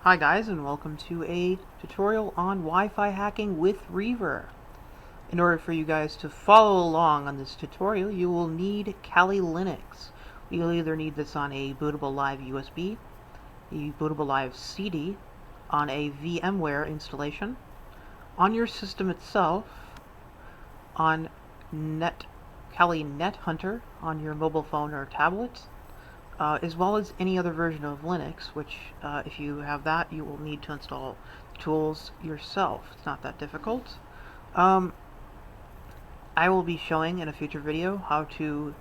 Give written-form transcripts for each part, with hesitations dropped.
Hi guys, and welcome to a tutorial on Wi-Fi hacking with Reaver. In order for you guys to follow along on this tutorial, you will need Kali Linux. You'll either need this on a bootable live USB, a bootable live CD, on a VMware installation, on your system itself, on Kali Nethunter on your mobile phone or tablet, as well as any other version of Linux, which if you have that, you will need to install tools yourself. It's not that difficult. I will be showing in a future video how to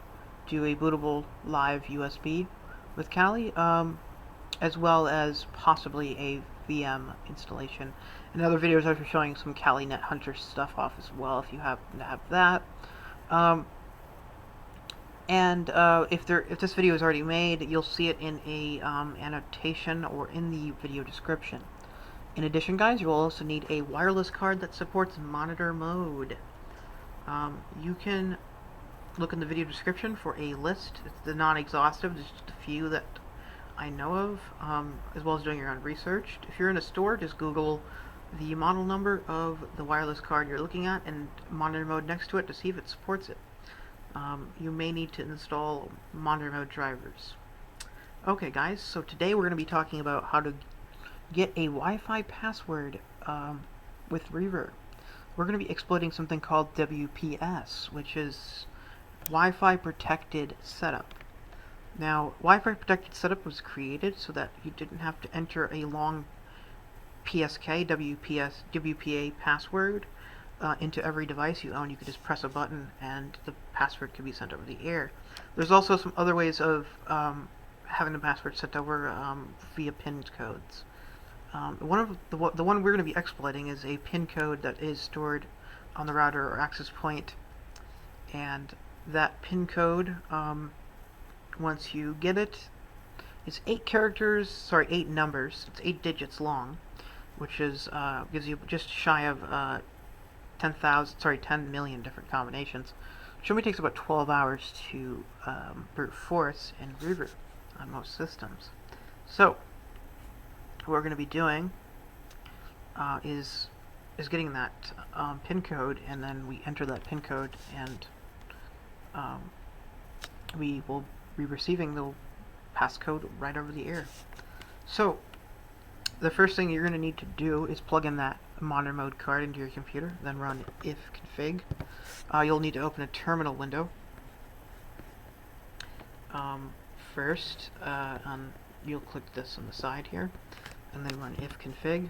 do a bootable live USB with Kali, as well as possibly a VM installation. In other videos, I'll be showing some Kali Nethunter stuff off as well if you happen to have that. If this video is already made, you'll see it in a annotation or in the video description. In addition, guys, you'll also need a wireless card that supports monitor mode. You can look in the video description for a list. It's the non-exhaustive, there's just a few that I know of, as well as doing your own research. If you're in a store, just Google the model number of the wireless card you're looking at and monitor mode next to it to see if it supports it. You may need to install monitor mode drivers. Okay guys, so today we're going to be talking about how to get a Wi-Fi password with Reaver. We're going to be exploiting something called WPS, which is Wi-Fi protected setup. Now, Wi-Fi protected setup was created so that you didn't have to enter a long PSK, WPA password into every device you own. You could just press a button and the password could be sent over the air. There's also some other ways of having the password sent over via PIN codes. The one we're going to be exploiting is a PIN code that is stored on the router or access point, and that PIN code, once you get it, it's 8 numbers. It's 8 digits long, which is gives you just shy of 10 million different combinations, which only takes about 12 hours to brute force in Reaver on most systems. So what we're going to be doing is getting that PIN code, and then we enter that PIN code, and we will be receiving the passcode right over the air. So the first thing you're going to need to do is plug in that monitor mode card into your computer, then run ifconfig. You'll need to open a terminal window. First, you'll click this on the side here, and then run ifconfig.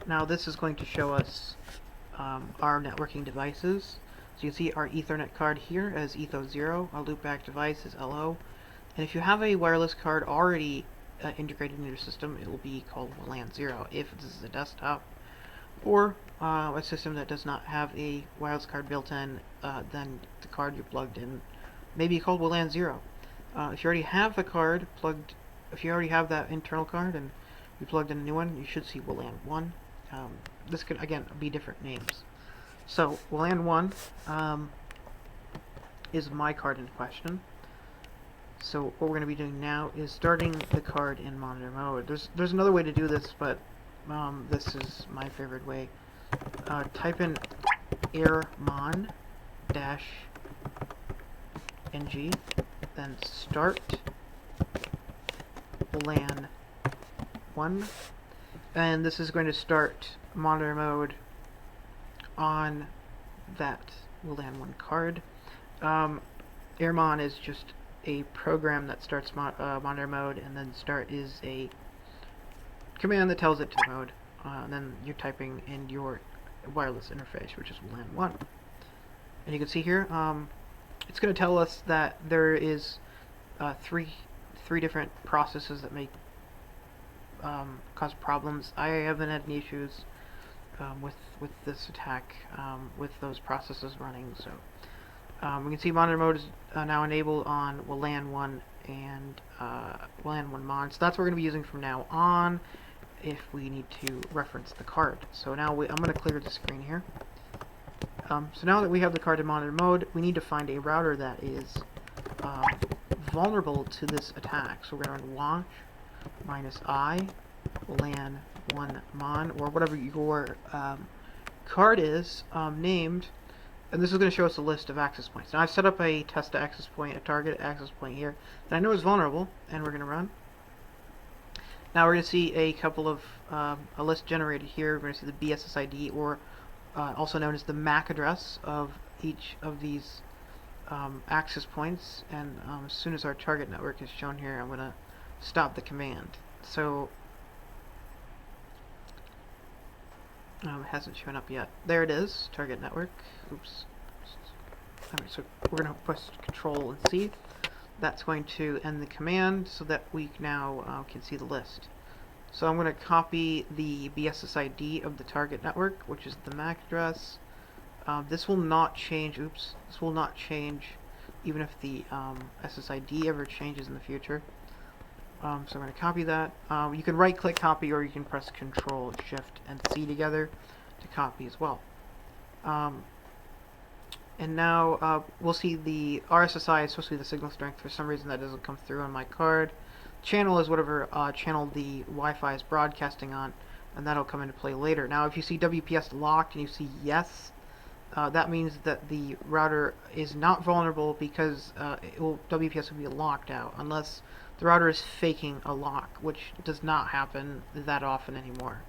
Now this is going to show us our networking devices. So you can see our Ethernet card here as Etho0, our loopback device is LO, and if you have a wireless card already integrated into your system, it will be called WLAN 0 if this is a desktop, or a system that does not have a wireless card built in, then the card you plugged in may be called WLAN 0. If you already have the card plugged, if you already have that internal card and you plugged in a new one, you should see WLAN 1. This could again be different names. So WLAN 1 is my card in question. So what we're going to be doing now is starting the card in monitor mode. There's another way to do this, but this is my favorite way. Type in airmon-ng, then start WLAN 1, and this is going to start monitor mode on that WLAN 1 card. Airmon is just a program that starts monitor mode, and then start is a command that tells it to mode, and then you're typing in your wireless interface, which is WLAN 1. And you can see here, it's going to tell us that there is three different processes that may cause problems. I haven't had any issues with this attack with those processes running. So we can see monitor mode is now enabled on WLAN 1 and WLAN 1 mon. So that's what we're going to be using from now on if we need to reference the card. So now I'm going to clear the screen here. So now that we have the card in monitor mode, we need to find a router that is vulnerable to this attack. So we're going to run wash -i LAN 1 mon, or whatever your card is named, and this is going to show us a list of access points. Now I've set up a test access point, a target access point here that I know is vulnerable, and we're going to run. Now we're going to see a couple of a list generated here. We're going to see the BSSID, or also known as the MAC address of each of these access points, and as soon as our target network is shown here, I'm going to stop the command. So it hasn't shown up yet. There it is, target network. Oops. Alright, so we're going to press Control and C. That's going to end the command so that we now can see the list. So I'm going to copy the BSSID of the target network, which is the MAC address. This will not change. Oops. This will not change even if the SSID ever changes in the future. So I'm going to copy that. You can right-click copy, or you can press Control, Shift, and C together to copy as well. And now we'll see the RSSI is supposed to be the signal strength. For some reason that doesn't come through on my card. Channel is whatever channel the Wi-Fi is broadcasting on, and that'll come into play later. Now if you see WPS locked and you see yes, that means that the router is not vulnerable, because WPS will be locked out unless the router is faking a lock, which does not happen that often anymore.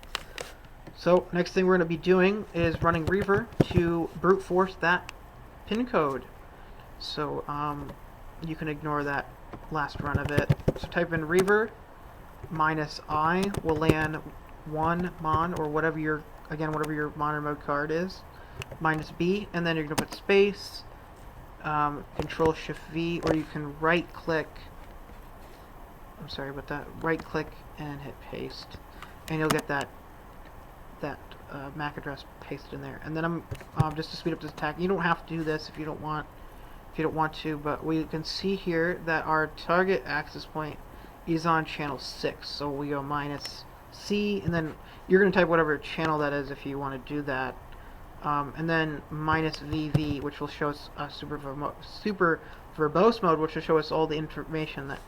So next thing we're going to be doing is running Reaver to brute force that pin code. So you can ignore that last run of it. So type in Reaver -I will LAN 1 mon, or whatever your monitor mode card is, -B, and then you're going to put space, Control Shift V, or you can right click. I'm sorry about that. Right click and hit paste, and you'll get that MAC address pasted in there. And then I'm just to speed up this attack. You don't have to do this if you don't want to, but we can see here that our target access point is on channel 6. So we go -C, and then you're going to type whatever channel that is if you want to do that. And then -VV, which will show us super verbose mode, which will show us all the information that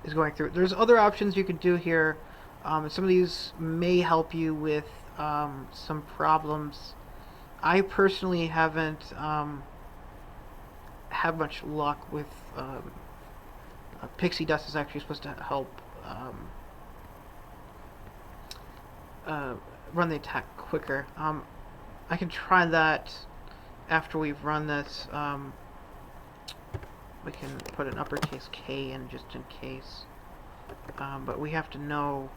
is going through. There's other options you could do here. Some of these may help you with some problems. I personally haven't had much luck with Pixie Dust is actually supposed to help run the attack quicker. I can try that after we've run this. We can put an uppercase K in just in case. But we have to know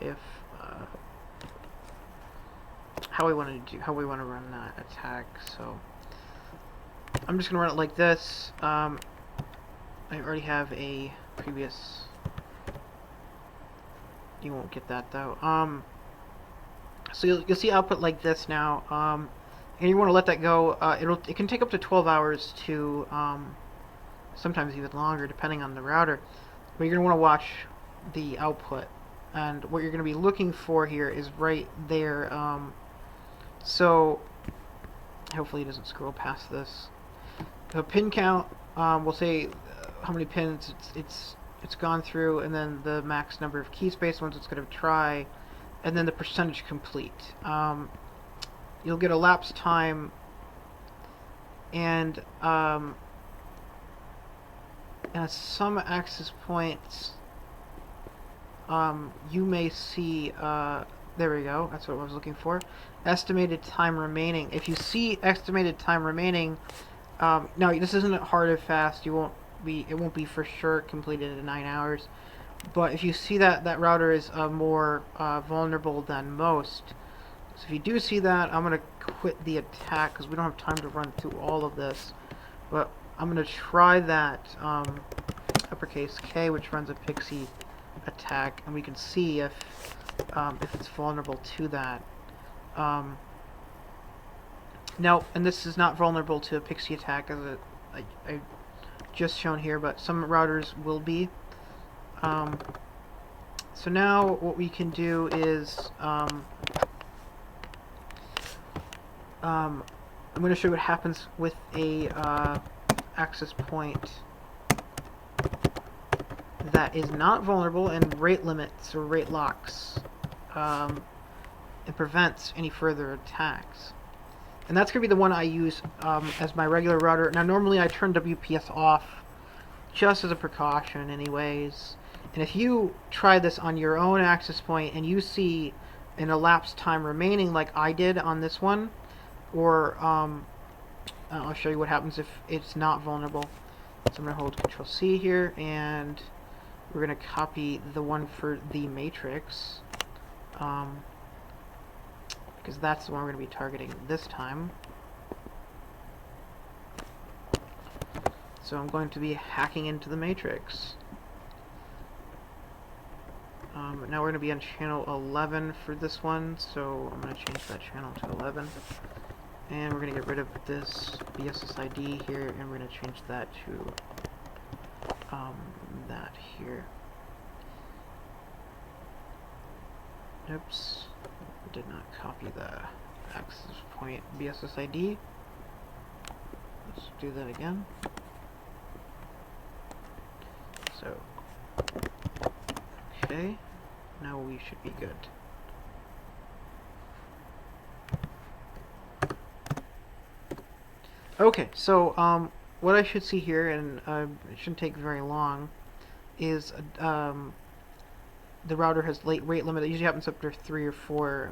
if how we want to run that attack. So I'm just gonna run it like this. I already have a previous. You won't get that though. So you'll see output like this now, and you want to let that go. It can take up to 12 hours to, sometimes even longer, depending on the router. But you're gonna want to watch the output, and what you're gonna be looking for here is right there. So hopefully it doesn't scroll past this. The pin count will say how many pins it's gone through, and then the max number of key space ones it's going to try, and then the percentage complete. You'll get elapsed time, and at some access points you may see there we go, that's what I was looking for, estimated time remaining. If you see estimated time remaining, now this isn't hard or fast, it won't be for sure completed in 9 hours, but if you see that router is more vulnerable than most, so if you do see that, I'm going to quit the attack because we don't have time to run through all of this, but I'm going to try that uppercase K, which runs a Pixie Attack, and we can see if it's vulnerable to that. Now, and this is not vulnerable to a Pixie Attack, as I just shown here, but some routers will be. So now what we can do is I'm going to show you what happens with a access point that is not vulnerable and rate limits or rate locks and prevents any further attacks. And that's going to be the one I use as my regular router. Now normally I turn WPS off just as a precaution anyways. And if you try this on your own access point and you see an elapsed time remaining like I did on this one, or I'll show you what happens if it's not vulnerable. So I'm going to hold Control C here, and we're going to copy the one for the matrix, because that's the one we're going to be targeting this time. So I'm going to be hacking into the matrix. Now we're going to be on channel 11 for this one, so I'm going to change that channel to 11. And we're going to get rid of this BSSID here, and we're going to change that to that here. Oops, did not copy the access point BSSID. Let's do that again. So, okay, now we should be good. Okay, so what I should see here, and it shouldn't take very long, is the router has rate limit. It usually happens after 3 or 4,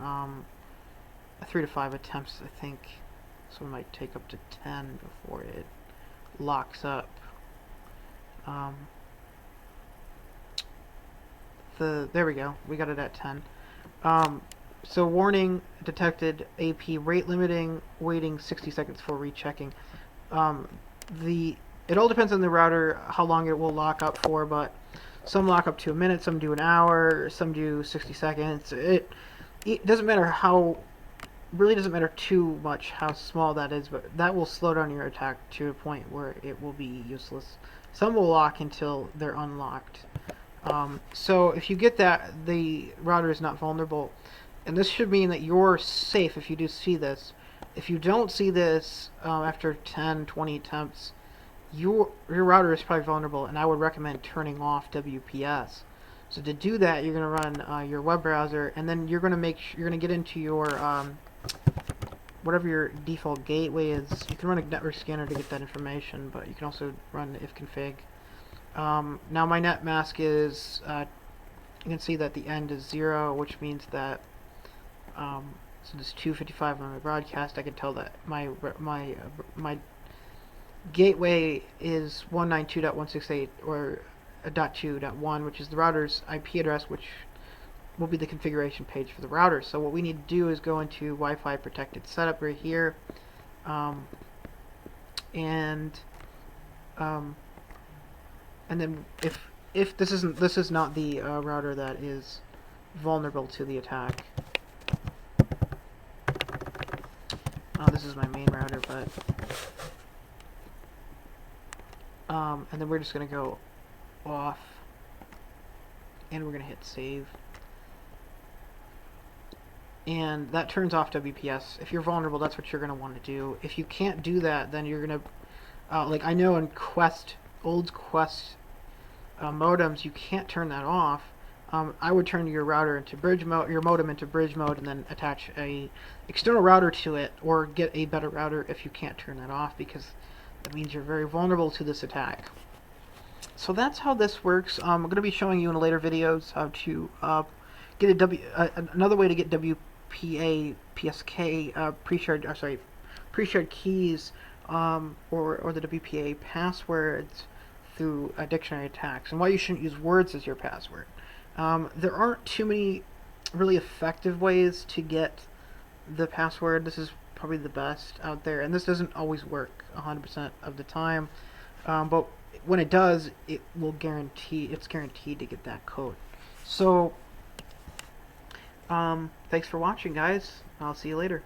3 to 5 attempts, I think. So it might take up to 10 before it locks up. There we go. We got it at 10. So warning detected, AP rate limiting, waiting 60 seconds for rechecking. It all depends on the router how long it will lock up for, but some lock up to a minute, some do an hour, some do 60 seconds. It doesn't matter how, really doesn't matter too much how small that is, but that will slow down your attack to a point where it will be useless. Some will lock until they're unlocked. So if you get that the router is not vulnerable, and this should mean that you're safe if you do see this. If you don't see this after 10, 20 attempts, your router is probably vulnerable, and I would recommend turning off WPS. So to do that, you're going to run your web browser, and then you're going to get into your whatever your default gateway is. You can run a network scanner to get that information, but you can also run ifconfig. Now my net mask is, you can see that the end is 0, which means that, so this 255 on my broadcast, I can tell that my gateway is 192.168 or .2.1, which is the router's IP address, which will be the configuration page for the router. So what we need to do is go into Wi-Fi protected setup right here, and then if this is not the router that is vulnerable to the attack. This is my main router, but and then we're just gonna go off, and we're gonna hit save, and that turns off WPS. If you're vulnerable, that's what you're gonna want to do. If you can't do that, then you're gonna like I know in old Quest modems, you can't turn that off. I would turn your router into bridge mode, your modem into bridge mode, and then attach a external router to it, or get a better router if you can't turn that off, because that means you're very vulnerable to this attack. So that's how this works. I'm going to be showing you in later videos how to get another way to get WPA PSK pre-shared keys, or the WPA passwords through dictionary attacks, and why you shouldn't use words as your password. There aren't too many really effective ways to get the password. This is probably the best out there, and this doesn't always work 100% of the time, but when it does, it's guaranteed to get that code. So thanks for watching, guys. I'll see you later.